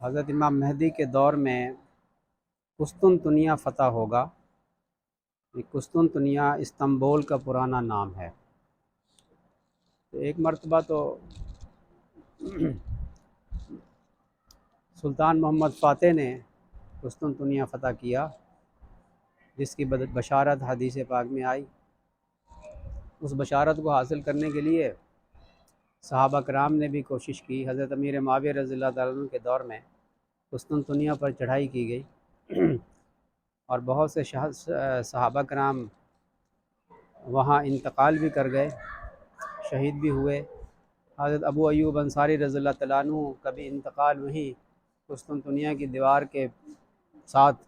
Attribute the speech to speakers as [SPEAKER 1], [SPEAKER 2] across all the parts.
[SPEAKER 1] حضرت امام مہدی کے دور میں قسطنطنیہ فتح ہوگا۔ یہ قسطنطنیہ استنبول کا پرانا نام ہے۔ تو ایک مرتبہ تو سلطان محمد فاتح نے قسطنطنیہ فتح کیا، جس کی بشارت حدیث پاک میں آئی۔ اس بشارت کو حاصل کرنے کے لیے صحابہ کرام نے بھی کوشش کی۔ حضرت امیر معاویہ رضی اللہ تعالیٰ عنہ کے دور میں قسطنطنیہ پر چڑھائی کی گئی اور بہت سے صحابہ کرام وہاں انتقال بھی کر گئے، شہید بھی ہوئے۔ حضرت ابو ایوب انصاری رضی اللہ تعالیٰ عنہ کا بھی انتقال وہیں قسطنطنیہ کی دیوار کے ساتھ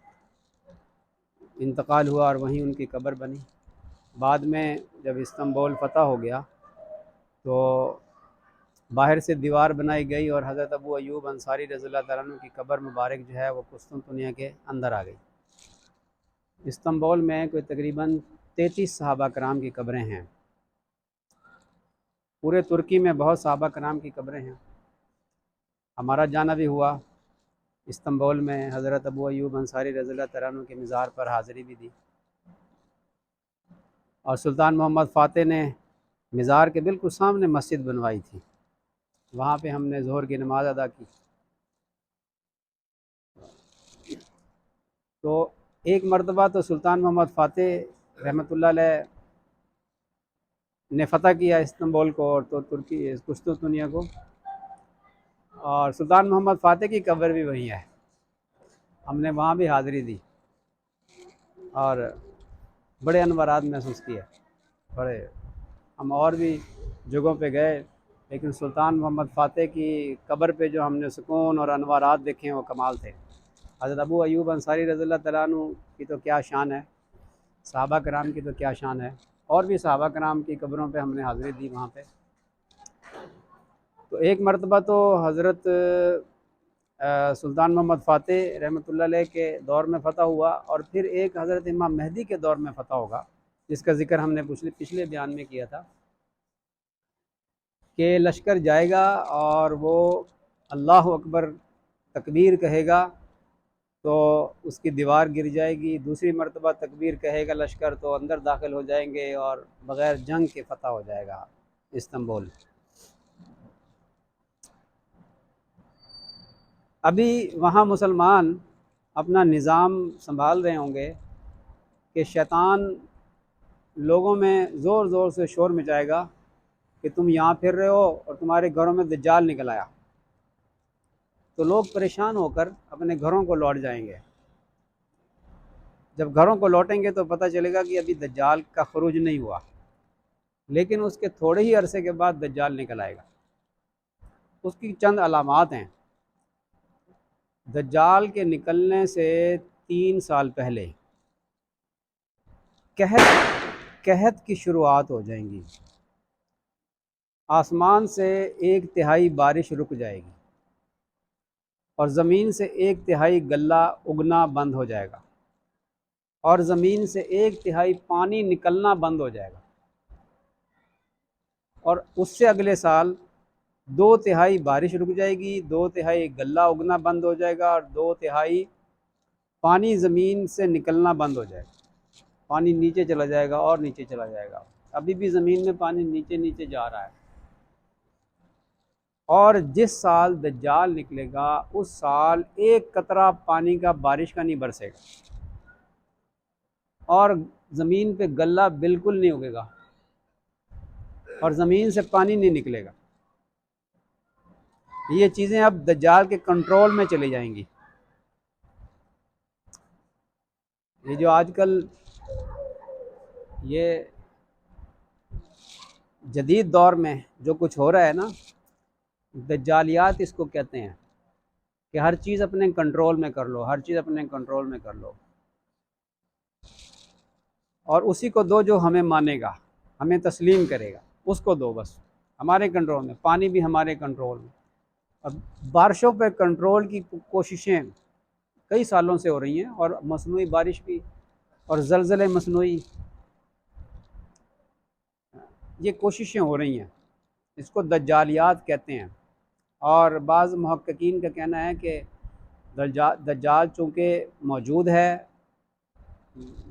[SPEAKER 1] انتقال ہوا اور وہیں ان کی قبر بنی۔ بعد میں جب استنبول فتح ہو گیا تو باہر سے دیوار بنائی گئی اور حضرت ابو ایوب انصاری رضی اللہ تعالیٰ عنہ کی قبر مبارک جو ہے وہ قسطنطنیہ کے اندر آ گئی۔ استنبول میں کوئی تقریباً 33 صحابہ کرام کی قبریں ہیں۔ پورے ترکی میں بہت صحابہ کرام کی قبریں ہیں۔ ہمارا جانا بھی ہوا استنبول میں، حضرت ابو ایوب انصاری رضی اللہ تعالیٰ عنہ کے مزار پر حاضری بھی دی، اور سلطان محمد فاتح نے مزار کے بالکل سامنے مسجد بنوائی تھی، وہاں پہ ہم نے ظہر کی نماز ادا کی۔ تو ایک مرتبہ تو سلطان محمد فاتح رحمۃ اللہ علیہ نے فتح کیا استنبول کو اور تو ترکی قسطنطنیہ کو، اور سلطان محمد فاتح کی قبر بھی وہیں ہے۔ ہم نے وہاں بھی حاضری دی اور بڑے انوارات محسوس کیے۔ ہم اور بھی جگہوں پہ گئے، لیکن سلطان محمد فاتح کی قبر پہ جو ہم نے سکون اور انوارات دیکھے ہیں وہ کمال تھے۔ حضرت ابو ایوب انصاری رضی اللہ تعالیٰ عنہ کی تو کیا شان ہے، صحابہ کرام کی تو کیا شان ہے، اور بھی صحابہ کرام کی قبروں پہ ہم نے حاضری دی وہاں پہ۔ تو ایک مرتبہ تو حضرت سلطان محمد فاتح رحمۃ اللہ علیہ کے دور میں فتح ہوا، اور پھر ایک حضرت امام مہدی کے دور میں فتح ہوگا، جس کا ذکر ہم نے پچھلے بیان میں کیا تھا کہ لشکر جائے گا اور وہ اللہ اکبر تکبیر کہے گا تو اس کی دیوار گر جائے گی، دوسری مرتبہ تکبیر کہے گا لشکر تو اندر داخل ہو جائیں گے اور بغیر جنگ کے فتح ہو جائے گا استنبول۔ ابھی وہاں مسلمان اپنا نظام سنبھال رہے ہوں گے کہ شیطان لوگوں میں زور زور سے شور مچائے گا کہ تم یہاں پھر رہے ہو اور تمہارے گھروں میں دجال نکل آیا، تو لوگ پریشان ہو کر اپنے گھروں کو لوٹ جائیں گے۔ جب گھروں کو لوٹیں گے تو پتہ چلے گا کہ ابھی دجال کا خروج نہیں ہوا، لیکن اس کے تھوڑے ہی عرصے کے بعد دجال نکل آئے گا۔ اس کی چند علامات ہیں۔ دجال کے نکلنے سے 3 سال پہلے قحط کی شروعات ہو جائیں گی، آسمان سے 1/3 بارش رک جائے گی اور زمین سے 1/3 غلہ اگنا بند ہو جائے گا، اور زمین سے 1/3 پانی نکلنا بند ہو جائے گا، اور اس سے اگلے سال 2/3 بارش رک جائے گی، 2/3 غلہ اگنا بند ہو جائے گا، اور 2/3 پانی زمین سے نکلنا بند ہو جائے گا۔ پانی نیچے چلا جائے گا اور نیچے چلا جائے گا۔ ابھی بھی زمین میں پانی نیچے نیچے جا رہا ہے، اور جس سال دجال نکلے گا اس سال 1 قطرہ پانی کا بارش کا نہیں برسے گا، اور زمین پہ غلہ بالکل نہیں اگے گا، اور زمین سے پانی نہیں نکلے گا۔ یہ چیزیں اب دجال کے کنٹرول میں چلی جائیں گی۔ یہ جو آج کل یہ جدید دور میں جو کچھ ہو رہا ہے نا، دجالیات اس کو کہتے ہیں، کہ ہر چیز اپنے کنٹرول میں کر لو، ہر چیز اپنے کنٹرول میں کر لو، اور اسی کو دو جو ہمیں مانے گا، ہمیں تسلیم کرے گا، اس کو دو بس، ہمارے کنٹرول میں۔ پانی بھی ہمارے کنٹرول میں۔ اب بارشوں پہ کنٹرول کی کوششیں کئی سالوں سے ہو رہی ہیں، اور مصنوعی بارش بھی اور زلزلے مصنوعی، یہ کوششیں ہو رہی ہیں، اس کو دجالیات کہتے ہیں۔ اور بعض محققین کا کہنا ہے کہ دجال چونکہ موجود ہے،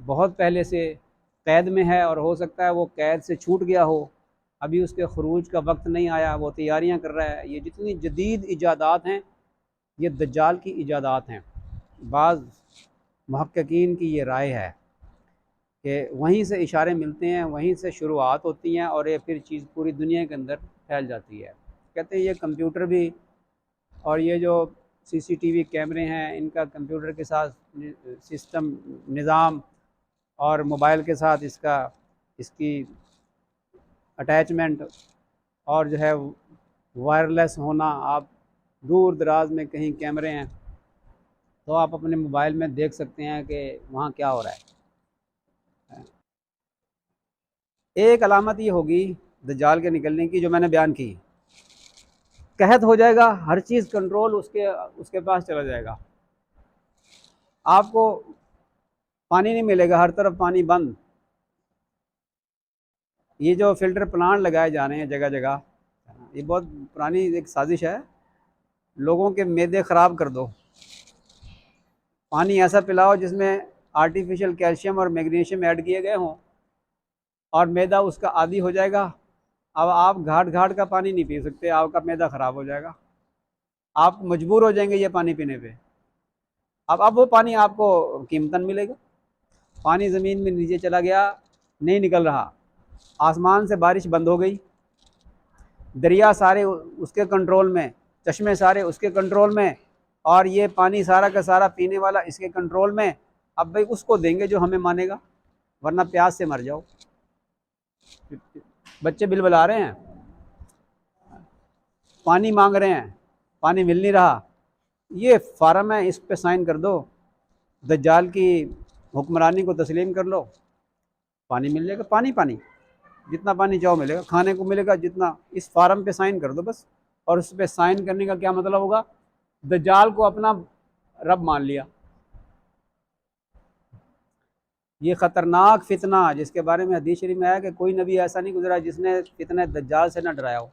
[SPEAKER 1] بہت پہلے سے قید میں ہے، اور ہو سکتا ہے وہ قید سے چھوٹ گیا ہو، ابھی اس کے خروج کا وقت نہیں آیا، وہ تیاریاں کر رہا ہے۔ یہ جتنی جدید ایجادات ہیں یہ دجال کی ایجادات ہیں۔ بعض محققین کی یہ رائے ہے کہ وہیں سے اشارے ملتے ہیں، وہیں سے شروعات ہوتی ہیں، اور یہ پھر چیز پوری دنیا کے اندر پھیل جاتی ہے۔ کہتے ہیں یہ کمپیوٹر بھی، اور یہ جو سی سی ٹی وی کیمرے ہیں، ان کا کمپیوٹر کے ساتھ سسٹم نظام، اور موبائل کے ساتھ اس کی اٹیچمنٹ، اور جو ہے وائرلیس ہونا، آپ دور دراز میں کہیں کیمرے ہیں تو آپ اپنے موبائل میں دیکھ سکتے ہیں کہ وہاں کیا ہو رہا ہے۔ ایک علامت یہ ہوگی دجال کے نکلنے کی جو میں نے بیان کی، قحط ہو جائے گا، ہر چیز کنٹرول اس کے پاس چلا جائے گا، آپ کو پانی نہیں ملے گا، ہر طرف پانی بند۔ یہ جو فلٹر پلانٹ لگائے جا رہے ہیں جگہ جگہ، یہ بہت پرانی ایک سازش ہے، لوگوں کے معدے خراب کر دو، پانی ایسا پلاؤ جس میں آرٹیفیشل کیلشیم اور میگنیشیم ایڈ کیے گئے ہوں، اور معدہ اس کا عادی ہو جائے گا۔ اب آپ گھاٹ گھاٹ کا پانی نہیں پی سکتے، آپ کا معدہ خراب ہو جائے گا، آپ مجبور ہو جائیں گے یہ پانی پینے پہ۔ اب وہ پانی آپ کو قیمتاً ملے گا۔ پانی زمین میں نیچے چلا گیا، نہیں نکل رہا، آسمان سے بارش بند ہو گئی، دریا سارے اس کے کنٹرول میں، چشمے سارے اس کے کنٹرول میں، اور یہ پانی سارا کا سارا پینے والا اس کے کنٹرول میں۔ اب بھائی اس کو دیں گے جو ہمیں مانے گا، ورنہ پیاس سے مر جاؤ۔ بچے بل بلا رہے ہیں، پانی مانگ رہے ہیں، پانی مل نہیں رہا، یہ فارم ہے، اس پہ سائن کر دو، دجال کی حکمرانی کو تسلیم کر لو، پانی مل جائے گا، پانی پانی جتنا پانی چاہو ملے گا، کھانے کو ملے گا جتنا، اس فارم پہ سائن کر دو بس۔ اور اس پہ سائن کرنے کا کیا مطلب ہوگا؟ دجال کو اپنا رب مان لیا۔ یہ خطرناک فتنہ جس کے بارے میں حدیث شریف میں آیا کہ کوئی نبی ایسا نہیں گزرا جس نے فتنہ دجال سے نہ ڈرایا ہو۔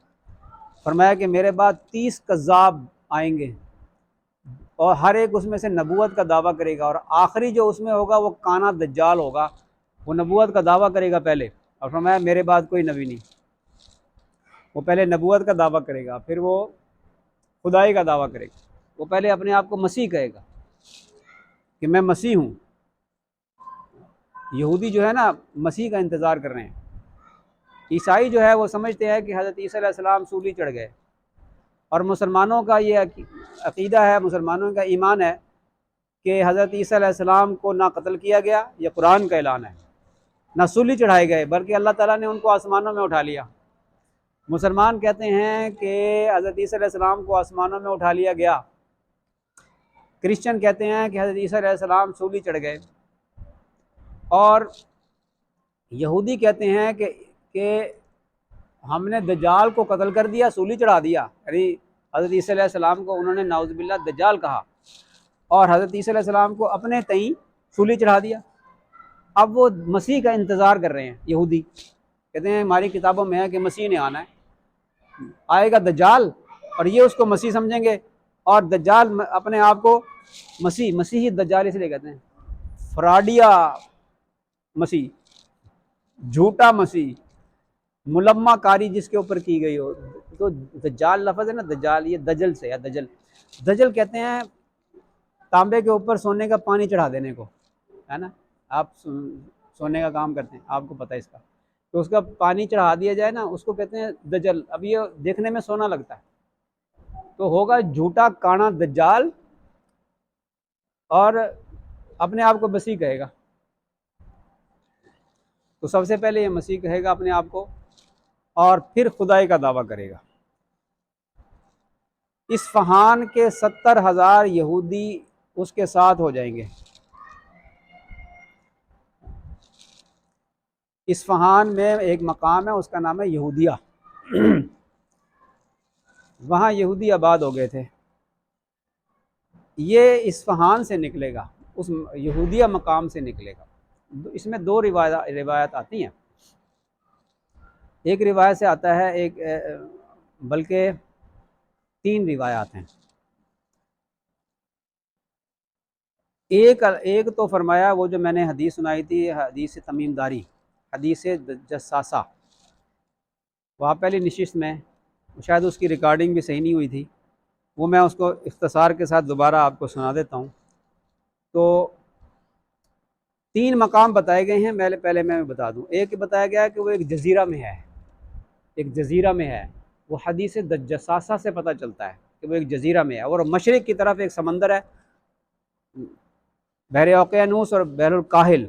[SPEAKER 1] فرمایا کہ میرے بعد 30 کذاب آئیں گے، اور ہر ایک اس میں سے نبوت کا دعویٰ کرے گا، اور آخری جو اس میں ہوگا وہ کانا دجال ہوگا، وہ نبوت کا دعویٰ کرے گا پہلے، اور فرمایا میرے بعد کوئی نبی نہیں۔ وہ پہلے نبوت کا دعویٰ کرے گا، پھر وہ خدائی کا دعویٰ کرے گا، وہ پہلے اپنے آپ کو مسیح کہے گا کہ میں مسیح ہوں۔ یہودی جو ہے نا مسیح کا انتظار کر رہے ہیں، عیسائی جو ہے وہ سمجھتے ہیں کہ حضرت عیسیٰ علیہ السلام سولی چڑھ گئے، اور مسلمانوں کا یہ عقیدہ ہے، مسلمانوں کا ایمان ہے کہ حضرت عیسیٰ علیہ السلام کو نہ قتل کیا گیا، یہ قرآن کا اعلان ہے، نہ سولی چڑھائے گئے، بلکہ اللہ تعالیٰ نے ان کو آسمانوں میں اٹھا لیا۔ مسلمان کہتے ہیں کہ حضرت عیسیٰ علیہ السلام کو آسمانوں میں اٹھا لیا گیا، کرسچن کہتے ہیں کہ حضرت عیسیٰ علیہ السلام سولی چڑھ گئے، اور یہودی کہتے ہیں کہ ہم نے دجال کو قتل کر دیا، سولی چڑھا دیا، یعنی حضرت عیسیٰ علیہ السلام کو انہوں نے نعوذ باللہ دجال کہا، اور حضرت عیسیٰ علیہ السلام کو اپنے تئیں سولی چڑھا دیا۔ اب وہ مسیح کا انتظار کر رہے ہیں یہودی، کہتے ہیں ہماری کتابوں میں ہے کہ مسیح نے آنا ہے، آئے گا دجال، اور یہ اس کو مسیح سمجھیں گے، اور دجال اپنے آپ کو مسیحی دجال اس لیے کہتے ہیں، فراڈیا مسیح، جھوٹا مسیح، ملمہ کاری جس کے اوپر کی گئی ہو۔ تو دجال لفظ ہے نا، دجال، یہ دجل سے ہے، دجل، دجل کہتے ہیں تانبے کے اوپر سونے کا پانی چڑھا دینے کو، ہے نا، آپ سونے کا کام کرتے ہیں، آپ کو پتہ ہے اس کا، تو اس کا پانی چڑھا دیا جائے نا، اس کو کہتے ہیں دجل۔ اب یہ دیکھنے میں سونا لگتا ہے، تو ہوگا جھوٹا کانا دجال، اور اپنے آپ کو مسیح کہے گا۔ تو سب سے پہلے یہ مسیح کہے گا اپنے آپ کو، اور پھر خدائی کا دعویٰ کرے گا۔ اصفہان کے 70,000 یہودی اس کے ساتھ ہو جائیں گے۔ اصفہان میں ایک مقام ہے، اس کا نام ہے یہودیہ، وہاں یہودی آباد ہو گئے تھے۔ یہ اصفہان سے نکلے گا، اس یہودیہ مقام سے نکلے گا۔ اس میں دو روایات آتی ہیں، ایک روایت سے آتا ہے، ایک بلکہ 3 روایات ہیں۔ ایک تو فرمایا وہ جو میں نے حدیث سنائی تھی، حدیث تمیم داری، حدیث جساسہ، وہاں پہلی نشست میں شاید اس کی ریکارڈنگ بھی صحیح نہیں ہوئی تھی، وہ میں اس کو اختصار کے ساتھ دوبارہ آپ کو سنا دیتا ہوں۔ تو 3 مقام بتائے گئے ہیں، پہلے میں بتا دوں۔ ایک بتایا گیا ہے کہ وہ ایک جزیرہ میں ہے، ایک جزیرہ میں ہے، وہ حدیث جساسہ سے پتہ چلتا ہے کہ وہ ایک جزیرہ میں ہے، اور مشرق کی طرف ایک سمندر ہے، بحر اوقیانوس اور بحر الکاہل،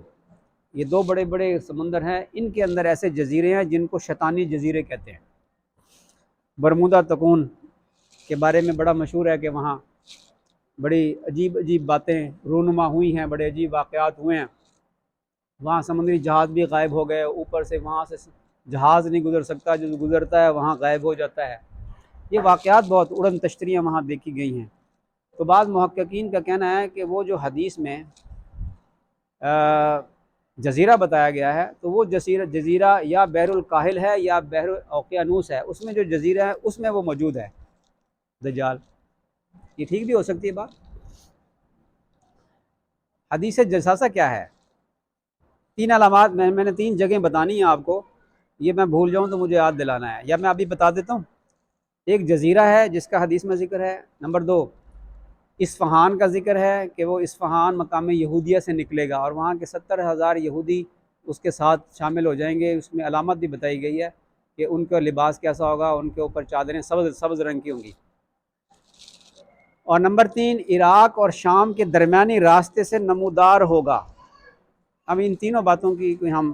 [SPEAKER 1] یہ 2 بڑے بڑے سمندر ہیں، ان کے اندر ایسے جزیرے ہیں جن کو شیطانی جزیرے کہتے ہیں۔ برمودا تکون کے بارے میں بڑا مشہور ہے کہ وہاں بڑی عجیب عجیب باتیں رونما ہوئی ہیں، بڑے عجیب واقعات ہوئے ہیں، وہاں سمندری جہاز بھی غائب ہو گئے، اوپر سے وہاں سے جہاز نہیں گزر سکتا، جو گزرتا ہے وہاں غائب ہو جاتا ہے۔ یہ واقعات بہت اڑن تشتریاں وہاں دیکھی گئی ہیں۔ تو بعض محققین کا کہنا ہے کہ وہ جو حدیث میں جزیرہ بتایا گیا ہے، تو وہ جزیرہ یا بحر الکاہل ہے یا بحر اوقیانوس ہے، اس میں جو جزیرہ ہے اس میں وہ موجود ہے دجال۔ یہ ٹھیک بھی ہو سکتی ہے بات۔ حدیث جساسہ کیا ہے؟ 3 علامات میں نے 3 جگہیں بتانی ہیں آپ کو، یہ میں بھول جاؤں تو مجھے یاد دلانا ہے، یا میں ابھی بتا دیتا ہوں۔ ایک جزیرہ ہے جس کا حدیث میں ذکر ہے، نمبر 2 اصفہان کا ذکر ہے کہ وہ اصفہان مقام یہودیہ سے نکلے گا اور وہاں کے 70,000 یہودی اس کے ساتھ شامل ہو جائیں گے۔ اس میں علامت بھی بتائی گئی ہے کہ ان کا لباس کیسا ہوگا، ان کے اوپر چادریں سبز رنگ کی ہوں گی۔ اور نمبر 3 عراق اور شام کے درمیانی راستے سے نمودار ہوگا۔ اب ان تینوں باتوں کی کوئی ہم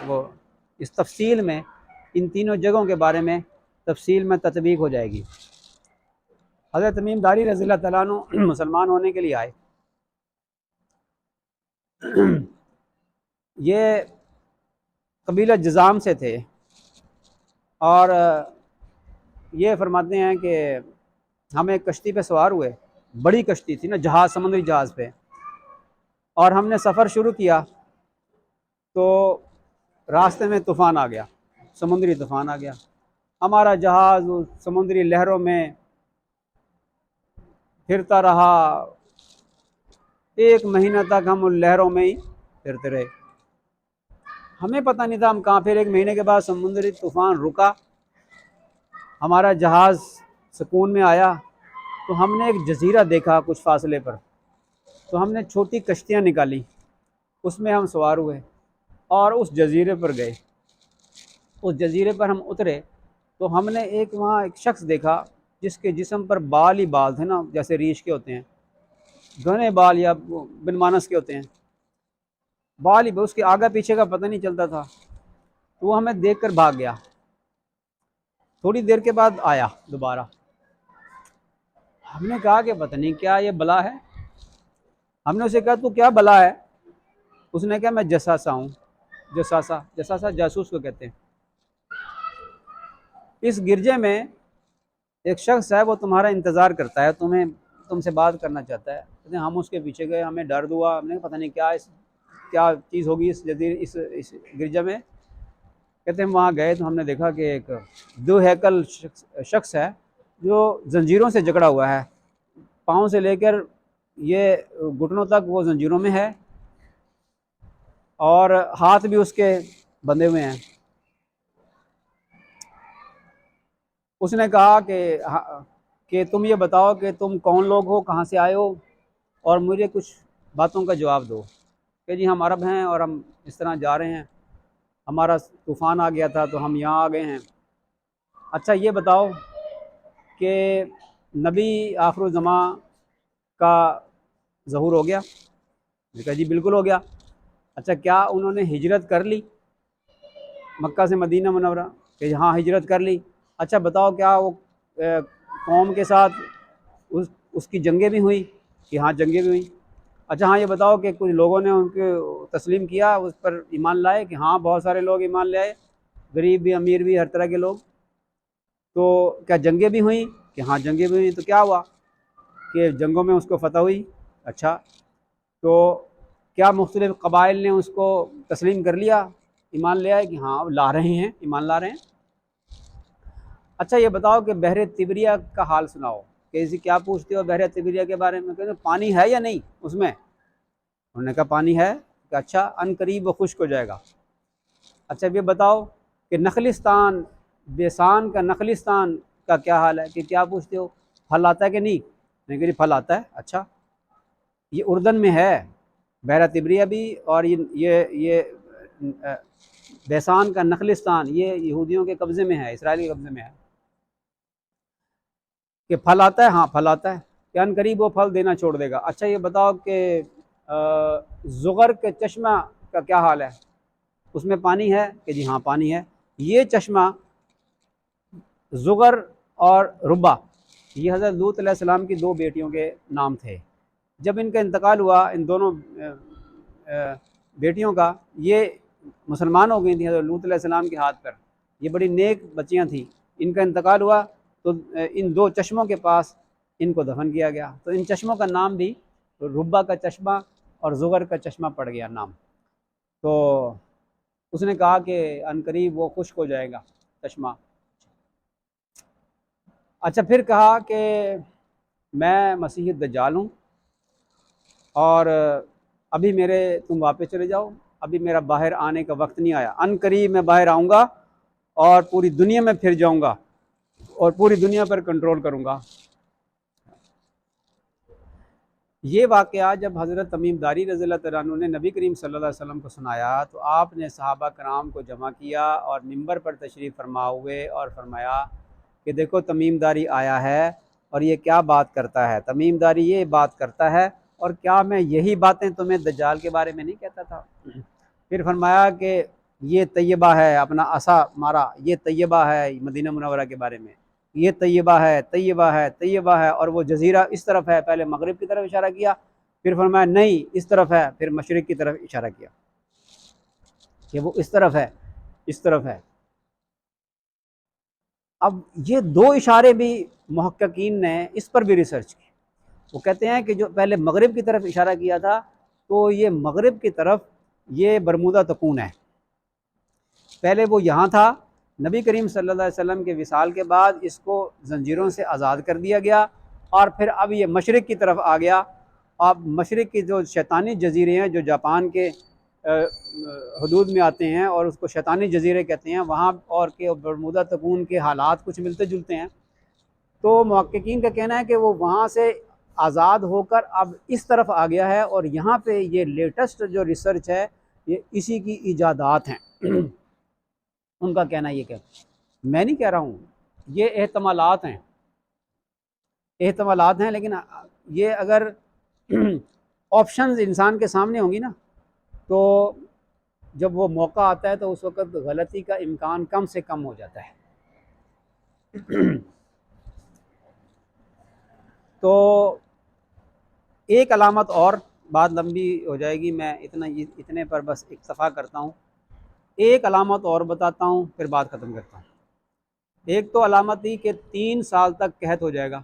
[SPEAKER 1] وہ اس تفصیل میں ان تینوں جگہوں کے بارے میں تفصیل میں تطبیق ہو جائے گی۔ حضرت تمیم داری رضی اللہ تعالیٰ عنہ مسلمان ہونے کے لیے آئے، یہ قبیلہ جذام سے تھے، اور یہ فرماتے ہیں کہ ہم ایک کشتی پہ سوار ہوئے، بڑی کشتی تھی نا، جہاز، سمندری جہاز پہ، اور ہم نے سفر شروع کیا تو راستے میں طوفان آ گیا، سمندری طوفان آ گیا، ہمارا جہاز سمندری لہروں میں پھرتا رہا، 1 مہینہ تک ہم ان لہروں میں ہی پھرتے رہے، ہمیں پتہ نہیں تھا ہم کہاں۔ پھر 1 مہینے کے بعد سمندری طوفان رکا، ہمارا جہاز سکون میں آیا، تو ہم نے ایک جزیرہ دیکھا کچھ فاصلے پر، تو ہم نے چھوٹی کشتیاں نکالی، اس میں ہم سوار ہوئے اور اس جزیرے پر گئے۔ اس جزیرے پر ہم اترے تو ہم نے وہاں ایک شخص دیکھا جس کے جسم پر بال ہی بال تھے نا، جیسے ریچھ کے ہوتے ہیں، گھنے بال یا بن مانس کے ہوتے ہیں، بال ہی، اس کے آگے پیچھے کا پتہ نہیں چلتا تھا، تو وہ ہمیں دیکھ کر بھاگ گیا۔ تھوڑی دیر کے بعد آیا دوبارہ، ہم نے کہا کہ پتہ نہیں کیا یہ بلا ہے، ہم نے اسے کہا تو کیا بلا ہے؟ اس نے کہا میں جساسہ ہوں۔ جساسہ جاسوس کو کہتے ہیں۔ اس گرجے میں ایک شخص ہے، وہ تمہارا انتظار کرتا ہے، تم سے بات کرنا چاہتا ہے۔ کہتے ہیں ہم اس کے پیچھے گئے، ہمیں ڈر ہوا، ہم نے پتہ نہیں کیا چیز ہوگی اس گرجا میں۔ کہتے ہیں ہم وہاں گئے تو ہم نے دیکھا کہ ایک 2 ہیکل شخص ہے جو زنجیروں سے جکڑا ہوا ہے، پاؤں سے لے کر یہ گھٹنوں تک وہ زنجیروں میں ہے، اور ہاتھ بھی اس کے بندھے ہوئے ہیں۔ اس نے کہا کہ تم یہ بتاؤ کہ تم کون لوگ ہو، کہاں سے آئے ہو، اور مجھے کچھ باتوں کا جواب دو۔ کہ جی ہم عرب ہیں اور ہم اس طرح جا رہے ہیں، ہمارا طوفان آ گیا تھا تو ہم یہاں آ گئے ہیں۔ اچھا یہ بتاؤ کہ نبی آخر الزماں کا ظہور ہو گیا؟ میں کہا جی بالکل ہو گیا۔ اچھا کیا انہوں نے ہجرت کر لی مکہ سے مدینہ منورہ؟ کہ ہاں ہجرت کر لی۔ اچھا بتاؤ کیا وہ قوم کے ساتھ اس کی جنگیں بھی ہوئیں؟ کہ ہاں جنگیں بھی ہوئیں۔ اچھا ہاں یہ بتاؤ کہ کچھ لوگوں نے ان کے تسلیم کیا، اس پر ایمان لائے؟ کہ ہاں بہت سارے لوگ ایمان لے آئے، غریب بھی امیر بھی ہر طرح کے لوگ۔ تو کیا جنگیں بھی ہوئیں؟ کہ ہاں جنگیں بھی ہوئیں۔ تو کیا ہوا کہ جنگوں میں اس کو فتح ہوئی؟ اچھا تو کیا مختلف قبائل نے اس کو تسلیم کر لیا، ایمان لے آئے؟ کہ ہاں لا رہے ہیں، ایمان لا رہے ہیں۔ اچھا یہ بتاؤ کہ بحر طبریہ کا حال سناؤ۔ کہ کیا پوچھتے ہو بحر طبریہ کے بارے میں؟ کہتے ہیں پانی ہے یا نہیں اس میں؟ انہوں نے کہا پانی ہے، کہ اچھا ان قریب وہ خشک ہو جائے گا۔ اچھا یہ بتاؤ کہ نخلستان، بیسان کا نخلستان کا کیا حال ہے، کہ کیا پوچھتے ہو پھل آتا ہے کہ نہیں؟ میں نے کہا جی پھل آتا ہے۔ اچھا یہ اردن میں ہے، بحیرہ طبریہ بھی، اور یہ بیسان کا نخلستان یہ یہودیوں کے قبضے میں ہے، اسرائیل کے قبضے میں ہے، کہ پھل آتا ہے؟ ہاں پھل آتا ہے، کہ ان قریب وہ پھل دینا چھوڑ دے گا۔ اچھا یہ بتاؤ کہ زغر کے چشمہ کا کیا حال ہے، اس میں پانی ہے؟ کہ جی ہاں پانی ہے۔ یہ چشمہ زغر اور ربا یہ حضرت لوط علیہ السلام کی دو بیٹیوں کے نام تھے۔ جب ان کا انتقال ہوا، ان دونوں بیٹیوں کا، یہ مسلمان ہو گئی تھیں حضرت لوط علیہ السلام کے ہاتھ پر، یہ بڑی نیک بچیاں تھیں۔ ان کا انتقال ہوا تو ان دو چشموں کے پاس ان کو دفن کیا گیا، تو ان چشموں کا نام بھی ربا کا چشمہ اور زغر کا چشمہ پڑ گیا نام۔ تو اس نے کہا کہ ان قریب وہ خشک ہو جائے گا چشمہ۔ اچھا پھر کہا کہ میں مسیح دجال ہوں، اور ابھی تم واپس چلے جاؤ، ابھی میرا باہر آنے کا وقت نہیں آیا، ان قریب میں باہر آؤں گا اور پوری دنیا میں پھر جاؤں گا اور پوری دنیا پر کنٹرول کروں گا۔ یہ واقعہ جب حضرت تمیم داری رضی اللہ تعالیٰ عنہ نے نبی کریم صلی اللہ علیہ وسلم کو سنایا تو آپ نے صحابہ کرام کو جمع کیا اور منبر پر تشریف فرما ہوئے اور فرمایا کہ دیکھو تمیم داری آیا ہے اور یہ کیا بات کرتا ہے، تمیم داری یہ بات کرتا ہے، اور کیا میں یہی باتیں تمہیں دجال کے بارے میں نہیں کہتا تھا؟ پھر فرمایا کہ یہ طیبہ ہے، اپنا عصا مارا، یہ طیبہ ہے مدینہ منورہ کے بارے میں، یہ طیبہ ہے، طیبہ ہے، طیبہ ہے، اور وہ جزیرہ اس طرف ہے، پہلے مغرب کی طرف اشارہ کیا، پھر فرمایا نہیں اس طرف ہے، پھر مشرق کی طرف اشارہ کیا کہ وہ اس طرف ہے، اس طرف ہے۔ اب یہ دو اشارے بھی محققین نے اس پر بھی ریسرچ کی، وہ کہتے ہیں کہ جو پہلے مغرب کی طرف اشارہ کیا تھا تو یہ مغرب کی طرف یہ برمودا تکون ہے، پہلے وہ یہاں تھا، نبی کریم صلی اللہ علیہ وسلم کے وصال کے بعد اس کو زنجیروں سے آزاد کر دیا گیا، اور پھر اب یہ مشرق کی طرف آ گیا۔ اب مشرق کی جو شیطانی جزیرے ہیں جو جاپان کے حدود میں آتے ہیں اور اس کو شیطانی جزیرے کہتے ہیں، وہاں اور کہ برمودا تکون کے حالات کچھ ملتے جلتے ہیں، تو محققین کا کہنا ہے کہ وہ وہاں سے آزاد ہو کر اب اس طرف آ گیا ہے، اور یہاں پہ یہ لیٹسٹ جو ریسرچ ہے یہ اسی کی ایجادات ہیں۔ ان کا کہنا یہ کہ میں نہیں کہہ رہا ہوں، یہ احتمالات ہیں، لیکن یہ اگر آپشنز انسان کے سامنے ہوں گی نا تو جب وہ موقع آتا ہے تو اس وقت غلطی کا امکان کم سے کم ہو جاتا ہے۔ تو ایک علامت اور، بات لمبی ہو جائے گی، میں اتنے پر بس اکتفا کرتا ہوں، ایک علامت اور بتاتا ہوں پھر بات ختم کرتا ہوں۔ ایک تو علامت تھی کہ 3 سال تک قحط ہو جائے گا،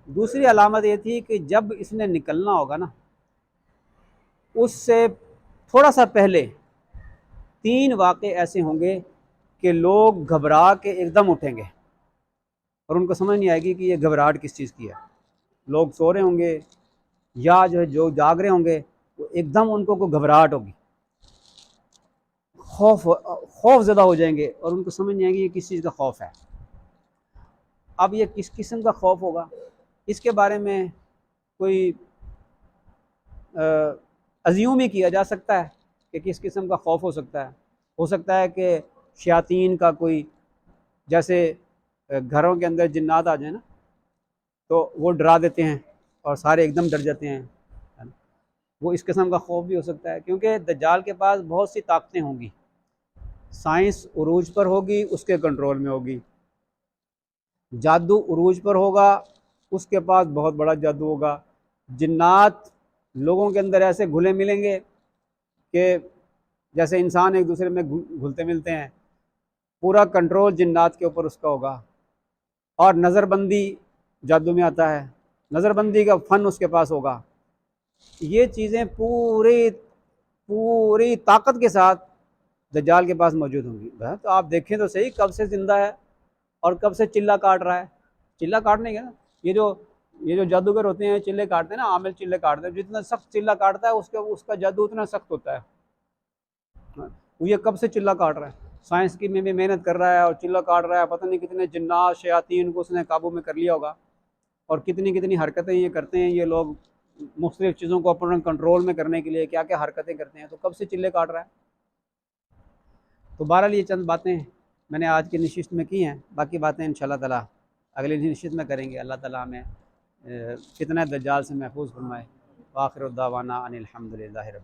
[SPEAKER 1] دوسری علامت یہ تھی کہ جب اس نے نکلنا ہوگا نا اس سے تھوڑا سا پہلے 3 واقعے ایسے ہوں گے کہ لوگ گھبرا کے ایک دم اٹھیں گے اور ان کو سمجھ نہیں آئے گی کہ یہ گھبراہٹ کس چیز کی ہے۔ لوگ سو رہے ہوں گے یا جو جاگ رہے ہوں گے، وہ ایک دم ان کو کوئی گھبراہٹ ہوگی، خوف زدہ ہو جائیں گے اور ان کو سمجھ نہیں آئے گی یہ کس چیز کا خوف ہے۔ اب یہ کس قسم کا خوف ہوگا اس کے بارے میں کوئی ازیوم ہی کیا جا سکتا ہے کہ کس قسم کا خوف ہو سکتا ہے کہ شیاطین کا کوئی، جیسے گھروں کے اندر جنات آ جائیں نا تو وہ ڈرا دیتے ہیں اور سارے ایک دم ڈر جاتے ہیں، وہ اس قسم کا خوف بھی ہو سکتا ہے، کیونکہ دجال کے پاس بہت سی طاقتیں ہوں گی، سائنس عروج پر ہوگی، اس کے کنٹرول میں ہوگی، جادو عروج پر ہوگا، اس کے پاس بہت بڑا جادو ہوگا، جنات لوگوں کے اندر ایسے گھلے ملیں گے کہ جیسے انسان ایک دوسرے میں گھلتے ملتے ہیں، پورا کنٹرول جنات کے اوپر اس کا ہوگا، اور نظر بندی جادو میں آتا ہے، نظر بندی کا فن اس کے پاس ہوگا۔ یہ چیزیں پوری طاقت کے ساتھ دجال کے پاس موجود ہوں گی۔ تو آپ دیکھیں تو صحیح کب سے زندہ ہے اور کب سے چلہ کاٹ رہا ہے، چلہ کاٹنے کا نا، یہ جو یہ جو جادوگر ہوتے ہیں چلے کاٹتے ہیں نا، عامل چلے کاٹتے ہیں، جتنا سخت چلہ کاٹتا ہے اس کا جادو اتنا سخت ہوتا ہے۔ وہ یہ کب سے چلہ کاٹ رہا ہے، سائنس کی میں بھی محنت کر رہا ہے اور چلہ کاٹ رہا ہے، پتہ نہیں کتنے جنات شیاطین کو اس نے قابو میں کر لیا ہوگا، اور کتنی حرکتیں یہ کرتے ہیں یہ لوگ، مختلف چیزوں کو اپنا کنٹرول میں کرنے کے لیے کیا کیا حرکتیں کرتے ہیں، تو کب سے چلے کاٹ رہا ہے۔ تو بہرحال یہ چند باتیں میں نے آج کی نشست میں کی ہیں، باقی باتیں انشاءاللہ تعالیٰ اگلی نشست میں کریں گے۔ اللہ تعالیٰ ہمیں فتنہ دجال سے محفوظ فرمائے۔ وآخر الدعوانا ان الحمد للہ رب